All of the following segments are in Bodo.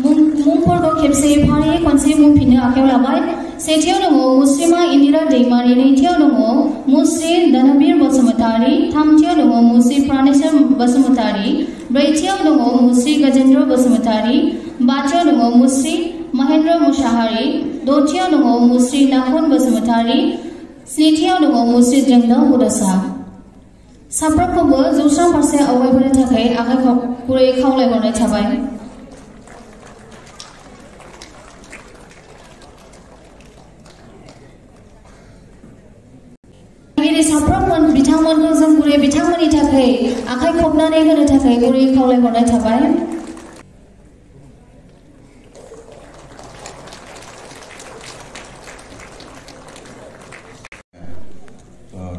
मुंफोरखौ खेबसे फारियै खनसे बुंफिननो आखायाव लाबाय। सेथियाव दङ मुस्रिमा इन्दिरा दैमारि, नैथियाव दङ मुस्रि धनबीर बसुमतारी, थामथियाव दङ मुस्रि प्राणेश्वर बसुमतारी, ब्रैथियाव दङ मुस्रि गजेन्द्र बसुमतारी, बाथियाव दङ मुस्रि महेन्द्र मुसाहारि, दथियाव दङ मुस्रि लाखन बसुमतारी, स्निथियाव दङ मुस्रि जोंदाव बड'सा। साफ्रोमखौबो जौस्रां फारसे आवगायबोनो थाखाय आखाइ गुरै खावलायहरनाय थाबाय। साफ्रोम बिथांमोनखौ जों गुरै बिथांमोननि थाखाय आखाइ खबनानै होनो थाखाय गुरै खावलायहरनाय थाबाय।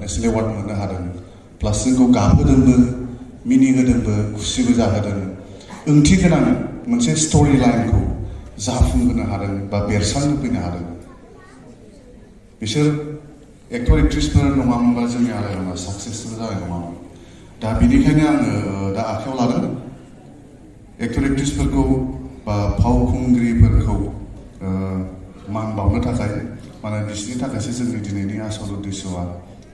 नेशनेल एवार्ड मोननो हादों, प्लास जोंखौ गाबहोदोंबो, मिनिहोदोंबो, खुसिबो जाहोदों, ओंथि गोनां मोनसे स्ट'रि लाइनखौ जाफुंहोनो हादों बा बेरखांहोफैनो हादों। बिसोर एक्टर एक्ट्रिसफोर नङामोनबा जोंनि आलायारना साक्सेसफुल जानाय नङामोन। दा बेनिखायनो आङो दा आखायाव लादों एक्टर एक्ट्रिसफोरखौ बा फावखुंग्रिफोरखौ मान बावनो थाखाय, माने बिसोरनि थाखायसो जोंनि दिनैनि आसल उद्देश्यआ,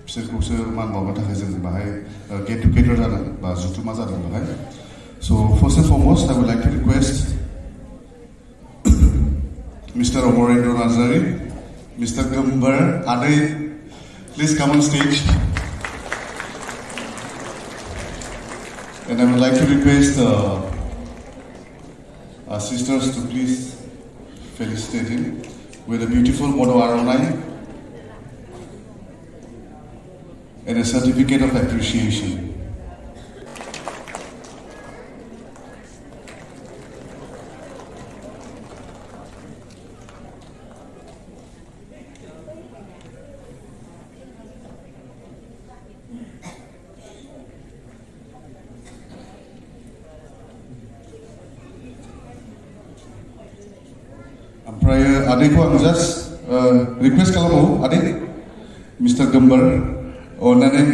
बिसोरखौसो मान बावनो थाखाय जों बाहाय गेट टुगेदार जादों बा जुथुमा जादों बेहाय। So' first and foremost I would like to request mister Amarendra Narzary, mister Gombor, आदै, please come on stage. And I would like to request our sisters to please felicitate him with a beautiful Modo Aronai and a certificate of appreciation. ओमफ्राय आदैखौ आं जास्ट रिक्वेस्ट खालामो, आदै मिस्टार गोमबोर अननानै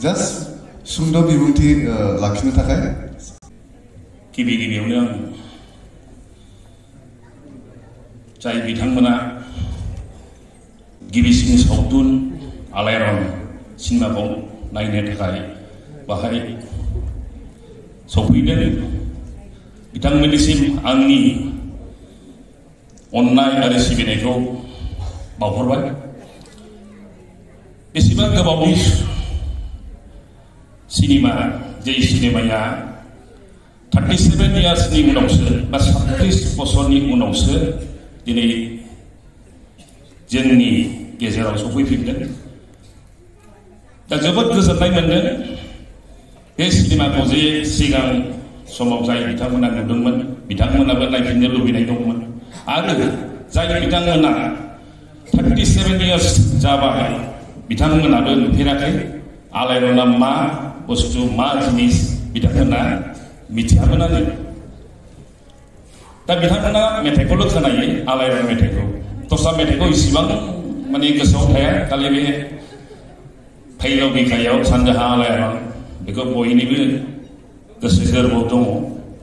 जास्ट सुंद' बिबुंथि लाखिनो थाखाय। गिबियावनो आं जाय बिथांमोना गिबिसिन सावथुन आलायारन सिनेमाखौ नायनो थाखाय बाहाय सफैदों, बिथांमोननिसिम आंनि अन्नाय आरो सिबिनायखौ बावहरबाय। बेसेबां गोबावनि सिनेमा, जे सिनेमाया 37 इयार्सनि उनावसो बा 36 बोसोरनि उनावसो दिनै जोंनि गेजेराव सफैफिनदों। दा जोबोद गोजोननाय मोनदों बे सिनेमाखौ जे सिगां समाव जाय बिथांमोना नुदोंमोन, बिथांमोनाबो नायफिननो लुबैनाय दंमोन। आरो जाय बिथांमोना 37 इयार्स जाबाय, बिथांमोनाबो नुफेराखै आलायारना मा बुस्थु, मा जिनिस बिथांमोना मिथियामोनानो। दा बिथांमोना मेथाइखौल' खोनायो, आलायारन मेथाइखौ, दस्रा मेथाइखौ इसिबां माने गोसोआव थाया। खालि बे फैलाव बिखायाव सानजाहा आलायारन, बेखौ बयनिबो गोसो गोरबोआव दङ।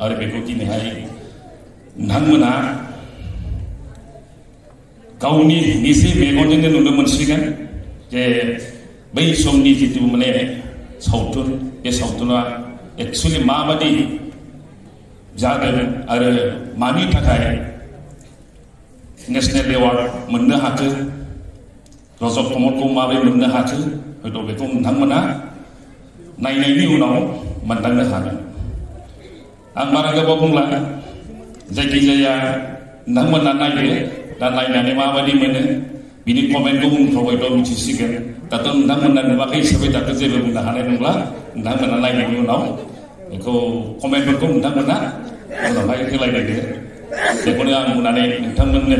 आरो बेखौ दिनैहाय नोंथांमोना गावनि निजे मेगनजोंनो नुनो मोनसिगोन जे बै समनि जितु माने सावथुन, बे सावथुना एक्सुवेलि माबादि जादों आरो मानि थाखाय नेशनेल एवार्ड मोननो हाखो, रजत कमलखौ माबोरै मोननो हाखो, हयथ' बेखौ नोंथांमोना नायनायनि उनाव मोनदांनो हागोन। आं बारा गोबाव बुंला, जायखिजाया नोंथांमोना नायदो, दा नायनानै माबायदि मोनो बिनि कमेन्टखौ उनफ्राव हयथ' मिथिसिगोन। दाथ' नोंथांमोना नुवाखै हिसाबै दाथ' जेबो बुंनो हानाय नंला। नोंथांमोना नायनायनि उनाव बेखौ कमेन्टफोरखौ नोंथांमोना उनावहाय होलायलायदो। बेखौनो आं बुंनानै नोंथांमोननो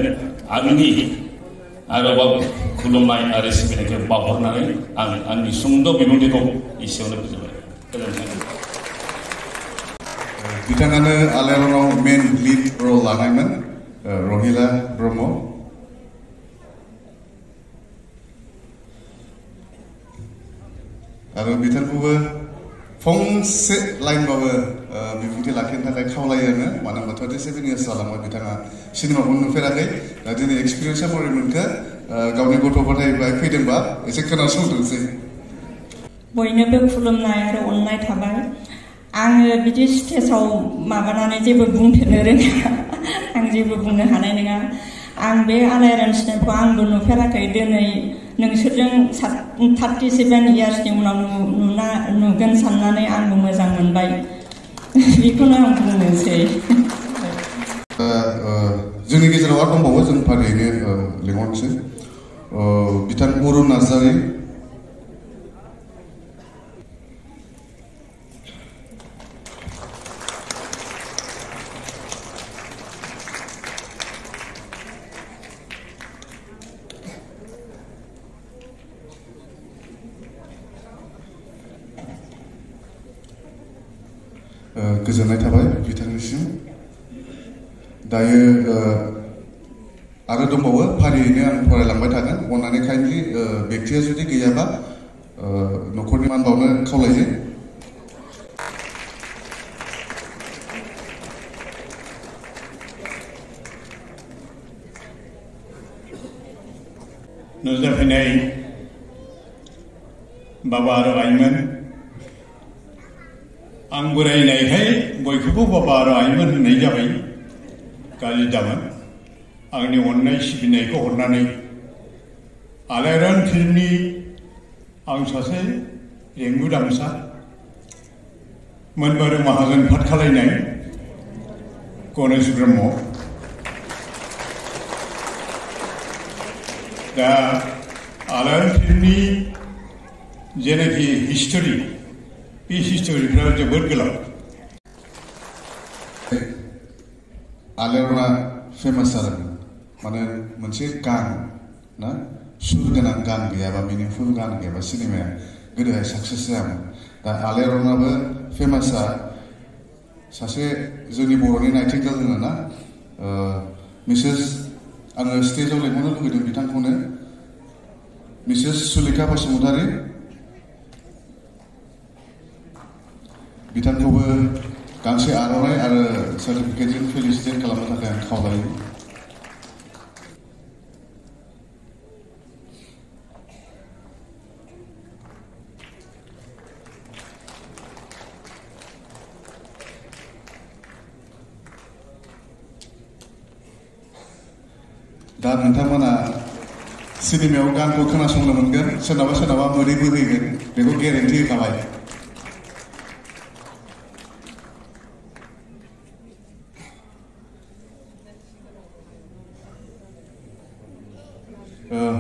आंनि आरोबाव खुलुमनाय आरो सिबिनायखौ बावहरनानै आं आंनि सुंद' बिबुंथिखौ एसेयावनो फोजोबबाय। गोजोन्थों। बिथाङानो आलायारनाव मेन लिड रल लानायमोन, रहिला ब्रह्म। आरो बिथांखौबो फंसे लाइनबाबो बिबुंथि लाखिनो थाखाय खावलायो आङो मानो होनबा 37 इयार्स जालांबाय बिथाङा सिनेमाखौ नुफेराखै दा दिनै एक्सपिरियेन्सआ बोरै मोनखो गावनि गथ' गथाय फैदोंबा एसे खोनासंथोंसै बयनोबो खुलुमनाय आरो अननाय थाबाय आङो बिदि स्टेजाव माबानानै जेबो बुंफेरनो रोङा आं जेबो बुंनो हानाय नङा आं बे आलायारन सिनेमाखौ आंबो नुफेराखै दिनै नोंसोरजों 37 इयार्सनि उनाव नुगोन साननानै आंबो मोजां मोनबाय बेखौनो आं बुंनोसै जोंनि गेजेराव आरो दंबावो जों फारियैनो लिंहरनोसै बिथां अरुण नार्जारि गोजोननाय थाबाय बिथांनिसिम दायो आरो दंबावो फारियैनो आं फरायलांबाय थागोन अननानै काइन्डलि बेक्तिया जुदि गैयाबा न'खरनि मान बावनो खावलायो नुजाफैनाय बाबा आरो आइमोन आं बोरायनायखाय बयखौबो बाबा आरो आइमोन होननाय जाबाय गाज्रि दामोन आंनि अननाय सिबिनायखौ हरनानै आलायारन फिल्मनि आं सासे रेंगु दामसा मोनबारु माहाजोन फाट खालायनाय गणेश ब्रह्म दा आलायारन फिल्मनि जेनाखि हिस्टरि बे हिस्टरिफ्रा जोबोद गोलाव आलायारना फेमास जादों माने मोनसे गान ना सुर गोनां गान गैयाबा मिनिंफुल गान गैयाबा सिनेमाया गोदोहाय साक्सेस जायामोन दा आलायारनाबो फेमासआ सासे जोंनि बर'नि नाइटिंगेल होनो ना मिसेस आङो स्टेजाव लिंहरनो लुगैदों बिथांखौनो मिसेस सुलेखा बसुमतारी बिथांखौबो गांसे आर'नाइ आरो सार्टिफिकेटजों फेलिसिटेट खालामनो थाखाय आं खावलायो दा नोंथांमोना सिनेमायाव गानखौ खोनासंनो मोनगोन सोरनाबा सोरनाबा मोदैबो होगोन बेखौ गेरेन्टि होखाबाय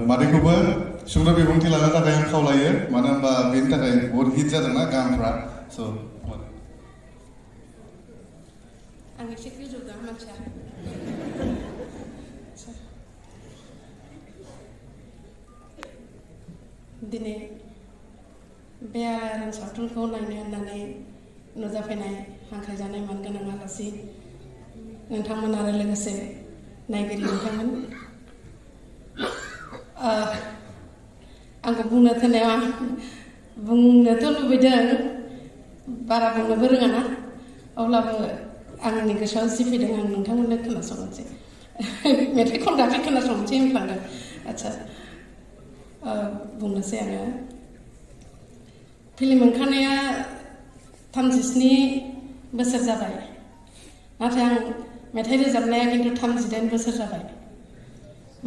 मादैखौबो सुंद' बिबुंथि लानो थाखाय आं खावलायो मानो होनबा बेनि थाखाय बहुत हिट जादोंना गानफ्रा स' आं एसे गोजौदा मानसिया दिनै बे आलायारन सावथुनखौ नायनो होननानै नुजाफैनाय हांख्रायजानाय मानगोनां आलासि नोंथांमोन आरो लोगोसे नायगिरि नोंथांमोन आंखौ बुंनो थोनायाव बुंनोथ' लुबैदों बारा बुंनोबो रोङा ना अब्लाबो आंनि गोसोआव जि फैदों आं नोंथांमोननो खोनासंनोसै मेथाइ खनग्राखौ खोनासंनोसै होनफ्लांदों आच्छा बुंनोसै आङो फिल्म ओंखारनाया 37 बोसोर जाबाय नाथाय आं मेथाइ रोजाबनाया खिन्थु 38 बोसोर जाबाय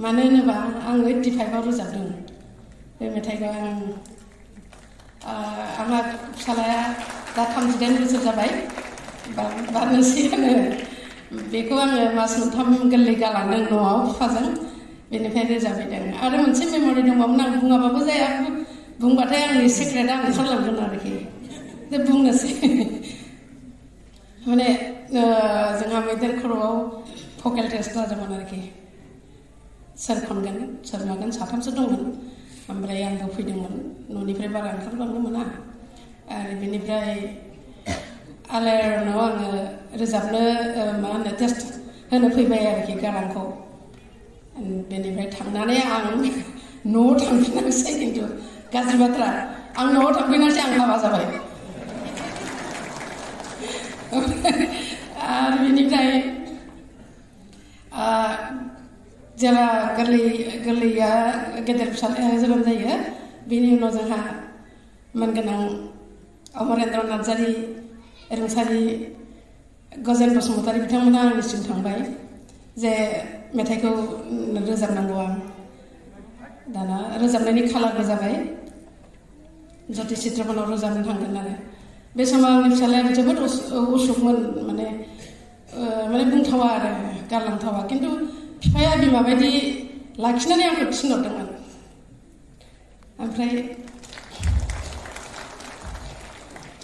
मानो होनोबा आं 85 आव रोजाबदों बे मेथाइखौ आंहा फिसालाया दा 38 बोसोर जाबाय बारनोसैयानो बेखौ आङो मास मोनथाम गोरलै गालांदों न'आव बिफाजों बेनिफ्राय रोजाबहैदों आरो मोनसे मेम'रि दंबावोमोन आं बुङाबाबो जाया बुंबाथाय आंनि सिक्रेटआ ओंखारलांगोन आरोखि जे बुंनोसै माने जोंहा मैदेर खर'आव भकेल टेस्ट जादोंमोन आरोखि सोर खनगोन सोर मागोन साथामसो दंमोन ओमफ्राय आंबो फैदोंमोन न'निफ्राय बारा ओंखारलांनो मोना आरो बेनिफ्राय आलायारनाव आङो रोजाबनो मा होनो टेस्ट होनो फैबाय आरोखि गारांखौ बेनिफ्राय थांनानै आं न'आव थांफिनांसै खिन्थु गाज्रि बाथ्रा आं न'आव थांफिनांसै आं हाबा जाबाय आरो बेनिफ्राय जेला गोरलैया गेदेर फिसाज्लाया जोनोम जायो बेनि उनाव जोंहा मानगोनां अमरेन्द्र नार्जारि रुंसारि गजेन बसुमतारी बिथांमोना आंनिसिम थांबाय जे मेथाइखौ रोजाबनांगौ आं दाना रोजाबनायनि खालारबो जाबाय ज्योति चित्रबनाव रोजाबनो थांगोन आरो बे समाव आंनि फिसाज्लाया जोबोद उसुखमोन माने बुंथावा आरो गारलांथावा खिन्थु बिफाया बिमा बायदि लाखिनानै आंखौ थिनहरदोंमोन ओमफ्राय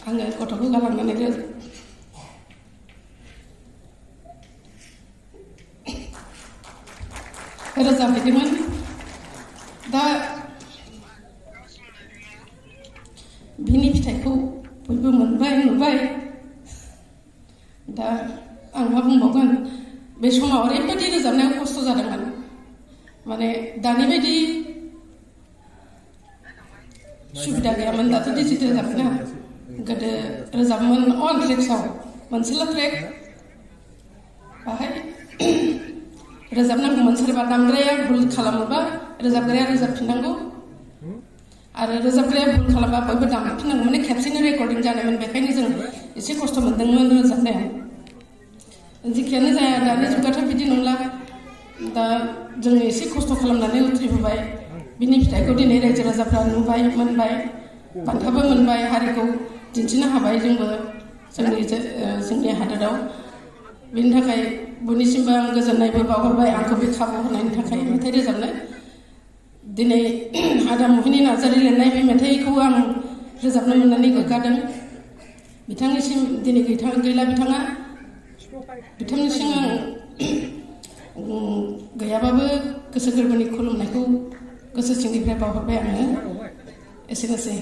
आङो गथ'खौ गालांनानै रोजाबहैदोंमोन दा बिनि फिथाइखौ बयबो मोनबाय नुबाय दा आं मा बुंबावगोन बे समाव ओरैबायदि रोजाबनायाव खस्थ' जादोंमोन माने दानि बायदि सुबिदा गैयामोन दाथ' डिजिटेल जाबाय ना गोदो रोजाबोमोन अन ट्रेक्सआव मोनसेल' ट्रेक बाहाय रोजाबनांगौमोन सोरबा दामग्राया भुल खालामोबा रोजाबग्राया रोजाबफिननांगौ आरो रोजाबग्राया भुल खालामबा बयबो दामफिननांगौ माने खेबसेनो रेकर्डिं जानायमोन बेखायनो जों एसे खस्थ' मोनदोंमोन रोजाबनायाव जिखियानो जाया दानि जुगाथ' बिदि नंला दा जों एसे खस्थ' खालामनानै उथ्रिबोबाय बिनि फिथाइखौ दिनै रायजो राजाफ्रा नुबाय मोनबाय बान्थाबो मोनबाय हारिखौ दिन्थिनो हाबाय जोंबो जोंनि हादोराव बेनि थाखाय बयनिसिमबो आं गोजोननायबो बावहरबाय आंखौ बे खाबु होनायनि थाखाय मेथाइ रोजाबनो दिनै आदा महिनी नार्जारि लिरनाय बे मेथाइखौ आं रोजाबनो मोननानै गोग्गादों बिथांनिसिम दिनै गैला बिथाङा बिथांनिसिम आं गैयाबाबो गोसो गोरबोनि खुलुमनायखौ गोसो सिंनिफ्राय बावहरबाय आङो एसेनोसै